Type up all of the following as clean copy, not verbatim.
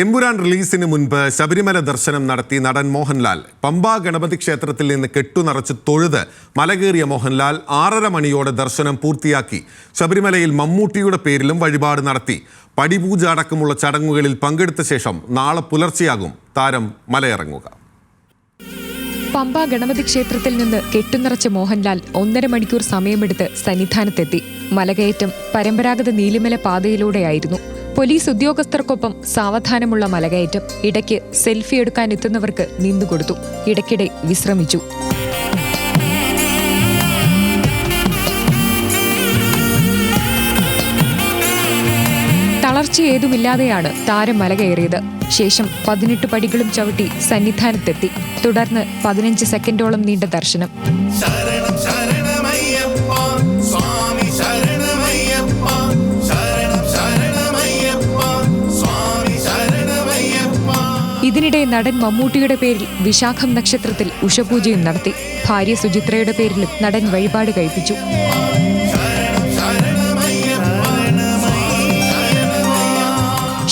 എമ്പുരാൻ റിലീസിന് മുൻപ് ശബരിമല ദർശനം നടത്തി നടൻ മോഹൻലാൽ പമ്പ ഗണപതി ക്ഷേത്രത്തിൽ നിന്ന് കെട്ടുനിറച്ച് തൊഴുത് മലകേറിയ മോഹൻലാൽ 6:30 മണിയോടെ ദർശനം പൂർത്തിയാക്കി. ശബരിമലയിൽ മമ്മൂട്ടിയുടെ പേരിലും വഴിപാട് നടത്തി. പടിപൂജ അടക്കമുള്ള ചടങ്ങുകളിൽ പങ്കെടുത്ത ശേഷം നാളെ പുലർച്ചെയാകും താരം മലയിറങ്ങുക. പമ്പ ഗണപതി ക്ഷേത്രത്തിൽ നിന്ന് കെട്ടുനിറച്ച മോഹൻലാൽ 1.5 മണിക്കൂർ സമയമെടുത്ത് സന്നിധാനത്തെത്തി. മലകയറ്റം പരമ്പരാഗത നീലിമല പാതയിലൂടെയായിരുന്നു. പോലീസ് ഉദ്യോഗസ്ഥർക്കൊപ്പം സാവധാനമുള്ള മലകയറ്റം. ഇടയ്ക്ക് സെൽഫി എടുക്കാൻ എത്തുന്നവർക്ക് നിന്നുകൊടുത്തു. ഇടയ്ക്കിടെ വിശ്രമിച്ചു. തളർച്ചയേതുമില്ലാതെയാണ് താരം മലകയറിയത്. ശേഷം 18 പടികളും ചവിട്ടി സന്നിധാനത്തെത്തി. തുടർന്ന് 15 സെക്കൻഡോളം നീണ്ട ദർശനം. ഇതിനിടെ നടൻ മമ്മൂട്ടിയുടെ പേരിൽ വിശാഖം നക്ഷത്രത്തിൽ ഉഷപൂജയും നടത്തി. ഭാര്യ സുചിത്രയുടെ പേരിലും നടൻ വഴിപാട് കഴിപ്പിച്ചു.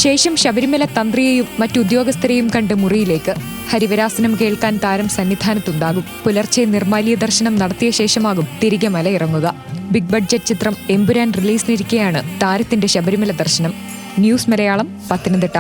ശേഷം ശബരിമല തന്ത്രിയെയും മറ്റുദ്യോഗസ്ഥരെയും കണ്ട് മുറിയിലേക്ക്. ഹരിവരാസനം കേൾക്കാൻ താരം സന്നിധാനത്തുണ്ടാകും. പുലർച്ചെ നിർമ്മാല്യ ദർശനം നടത്തിയ ശേഷമാകും തിരികെ മലയിറങ്ങുക. ബിഗ് ബഡ്ജറ്റ് ചിത്രം എമ്പുരാൻ റിലീസിനിരിക്കെയാണ് താരത്തിന്റെ ശബരിമല ദർശനം. ന്യൂസ് മലയാളം, പത്തനംതിട്ട.